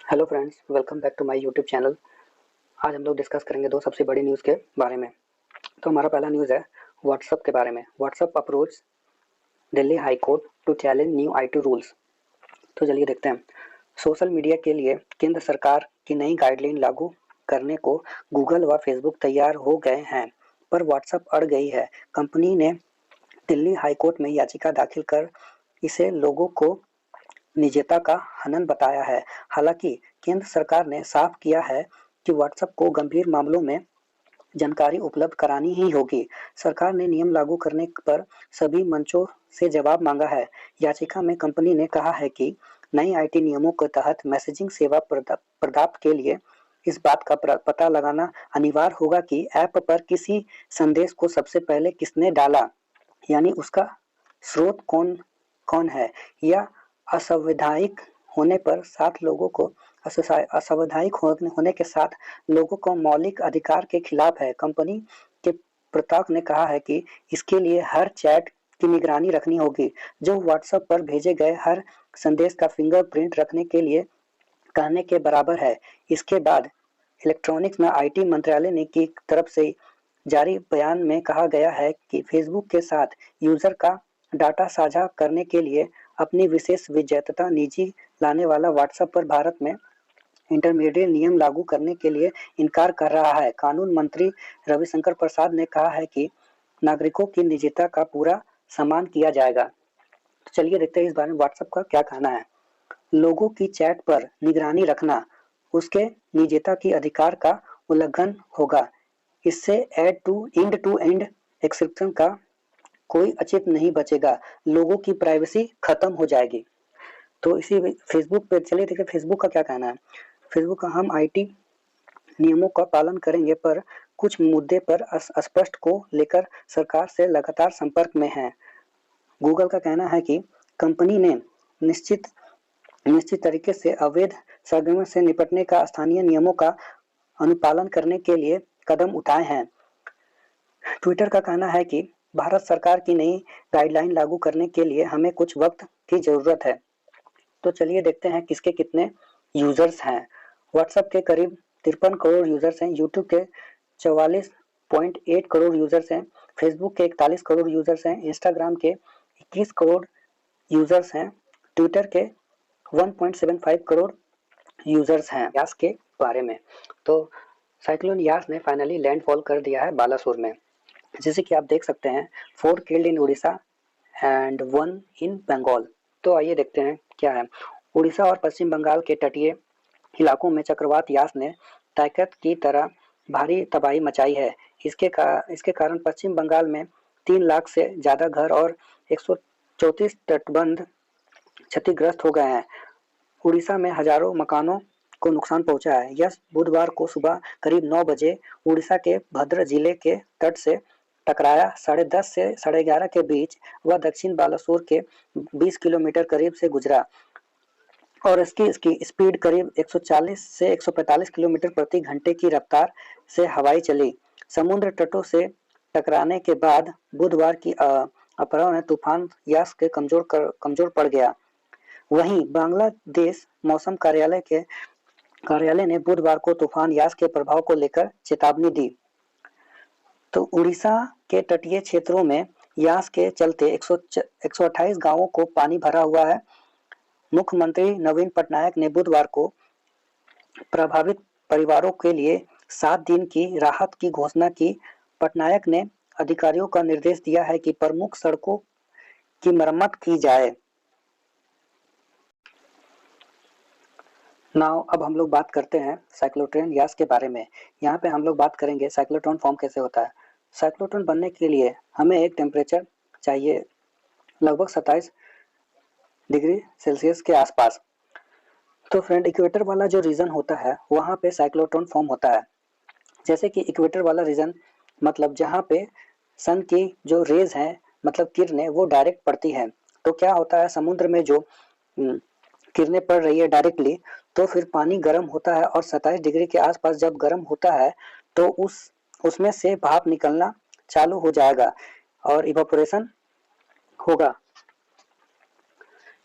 Hello friends, welcome back to my YouTube channel. आज हम लोग डिस्कस करेंगे दो सबसे बड़ी न्यूज़ के बारे में। तो हमारा पहला न्यूज़ है व्हाट्सएप के बारे में। WhatsApp approach Delhi high court to challenge new IT rules. तो चलिए देखते हैं। सोशल मीडिया के लिए केंद्र सरकार की नई गाइडलाइन लागू करने को गूगल व फेसबुक तैयार हो गए हैं, पर व्हाट्सएप अड़ गई है। कंपनी ने दिल्ली हाई कोर्ट में याचिका दाखिल कर इसे लोगों को निजता का हनन बताया है। हालांकि केंद्र सरकार ने साफ किया है कि व्हाट्सएप को गंभीर मामलों में जानकारी उपलब्ध करानी ही होगी। सरकार ने नियम लागू करने पर सभी मंचों से जवाब मांगा है। याचिका में कंपनी ने कहा है कि नई आईटी नियमों के तहत मैसेजिंग सेवा प्रदाता के लिए इस बात का पता लगाना अनिवार्य होगा कि ऐप पर किसी संदेश को सबसे पहले किसने डाला, यानी उसका स्रोत कौन कौन है, या असंवैधानिक होने पर साथ लोगों को असंवैधानिक होने के साथ लोगों को मौलिक अधिकार के खिलाफ है। कंपनी के प्रवक्ता ने कहा है कि इसके लिए हर चैट की निगरानी रखनी होगी, जो व्हाट्सएप पर भेजे गए हर संदेश का फिंगरप्रिंट रखने के लिए कहने के बराबर है। इसके बाद इलेक्ट्रॉनिक्स व आईटी मंत्रालय ने की तरफ से जारी बयान में कहा गया है कि फेसबुक के साथ यूजर का डाटा साझा करने के लिए अपनी विशेष विजेता निजी लाने वाला व्हाट्सएप पर भारत में इंटरमीडिएट नियम लागू करने के लिए इनकार कर रहा है। कानून मंत्री रविशंकर प्रसाद ने कहा है कि नागरिकों की निजता का पूरा सम्मान किया जाएगा। तो चलिए देखते हैं इस बारे में व्हाट्सएप का क्या कहना है। लोगों की चैट पर निगरानी रखना उसके निजता की अधिकार का उल्लंघन होगा। इससे एंड टू एंड एक्सेप्शन का कोई अचित नहीं बचेगा। लोगों की प्राइवेसी खत्म हो जाएगी। तो इसी फेसबुक पे चलिए देखिए फेसबुक का क्या कहना है। फेसबुक का हम आईटी नियमों का पालन करेंगे, पर कुछ मुद्दे पर अस्पष्ट को लेकर सरकार से लगातार संपर्क में है। गूगल का कहना है कि कंपनी ने निश्चित निश्चित तरीके से अवैध सरगर्मियों से निपटने का स्थानीय नियमों का अनुपालन करने के लिए कदम उठाए हैं। ट्विटर का कहना है कि भारत सरकार की नई गाइडलाइन लागू करने के लिए हमें कुछ वक्त की जरूरत है। तो चलिए देखते हैं किसके कितने यूजर्स हैं। व्हाट्सएप के करीब 53 करोड़ यूजर्स हैं, यूट्यूब के 44.8 करोड़ यूजर्स हैं, फेसबुक के 41 करोड़ यूजर्स हैं, इंस्टाग्राम के 21 करोड़ यूजर्स हैं, ट्विटर के 1.75 करोड़ यूजर्स हैं। यास के बारे में, तो साइक्लोन यास ने फाइनली लैंडफॉल कर दिया है बालासोर में। जैसे कि आप देख सकते हैं, 4 किल्ड इन उड़ीसा एंड 1 इन बंगाल। तो आइए देखते हैं क्या है। उड़ीसा और पश्चिम बंगाल के तटीय इलाकों में चक्रवात यास ने ताकत की तरह भारी तबाही मचाई है। इसके कारण पश्चिम बंगाल में 3 लाख से ज़्यादा घर और 134 तटबंध क्षतिग्रस्त हो गए हैं। उड़ीसा में हजारों मकानों को नुकसान पहुंचा है। यह बुधवार को सुबह करीब 9 बजे उड़ीसा के भद्र जिले के तट से टकराया। 10:30 से 11:30 के बीच वह दक्षिण बालासोर के 20 किलोमीटर करीब से गुजरा और इसकी स्पीड करीब 140 से 145 किलोमीटर प्रति घंटे की रफ्तार से हवाई चली। समुद्र तटों से टकराने के बाद बुधवार की अपराह्न में तूफान यास के कमजोर पड़ गया। वहीं बांग्लादेश मौसम कार्यालय ने बुधवार को तूफान यास के प्रभाव को लेकर चेतावनी दी। तो उड़ीसा के तटीय क्षेत्रों में यास के चलते 128 गांवों को पानी भरा हुआ है। मुख्यमंत्री नवीन पटनायक ने बुधवार को प्रभावित परिवारों के लिए 7 दिन की राहत की घोषणा की। पटनायक ने अधिकारियों का निर्देश दिया है कि प्रमुख सड़कों की मरम्मत की जाए। नाउ अब हम लोग बात करते हैं साइक्लोट्रॉन यास के बारे में। यहाँ पे हम लोग बात करेंगे साइक्लोट्रॉन फॉर्म कैसे होता है। साइक्लोट्रॉन बनने के लिए हमें एक टेम्परेचर चाहिए लगभग 27 डिग्री सेल्सियस के आसपास। तो फ्रेंड, इक्वेटर वाला जो रीजन होता है वहाँ पे साइक्लोट्रॉन फॉर्म होता है। जैसे कि इक्वेटर वाला रीजन मतलब जहाँ पे सन की जो रेज हैं, मतलब किरणें, वो डायरेक्ट पड़ती हैं। तो क्या होता है, समुद्र में जो किरणें पड़ रही है डायरेक्टली, तो फिर पानी गर्म होता है और 27 डिग्री के आसपास जब गर्म होता है तो उसमें से भाप निकलना चालू हो जाएगा और इवापोरेशन होगा।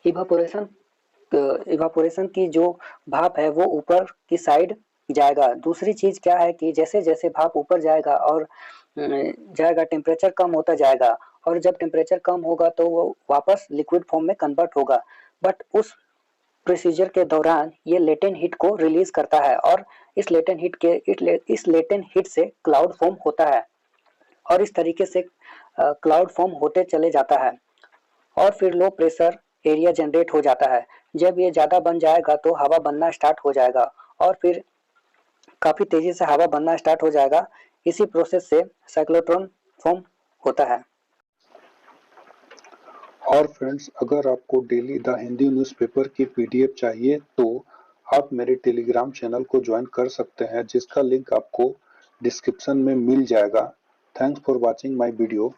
इवापोरेशन इवापोरेशन की जो भाप है वो ऊपर की साइड जाएगा। दूसरी चीज क्या है कि जैसे जैसे भाप ऊपर जाएगा और जाएगा, टेम्परेचर कम होता जाएगा, और जब टेम्परेचर कम होगा तो वो वापस लिक्विड फॉर्म में कन्वर्ट होगा। बट उस प्रोसीजर के दौरान ये लेटेंट हीट को रिलीज करता है, और इस लेटेंट हीट से क्लाउड फॉर्म होता है, और इस तरीके से क्लाउड फॉर्म होते चले जाता है, और फिर लो प्रेशर एरिया जनरेट हो जाता है। जब ये ज़्यादा बन जाएगा तो हवा बनना स्टार्ट हो जाएगा, और फिर काफ़ी तेज़ी से हवा बनना स्टार्ट हो जाएगा। इसी प्रोसेस से साइक्लोट्रॉन फॉर्म होता है। और फ्रेंड्स, अगर आपको डेली द हिंदी न्यूज़पेपर की पीडीएफ चाहिए तो आप मेरे टेलीग्राम चैनल को ज्वाइन कर सकते हैं, जिसका लिंक आपको डिस्क्रिप्शन में मिल जाएगा। Thanks for watching my video.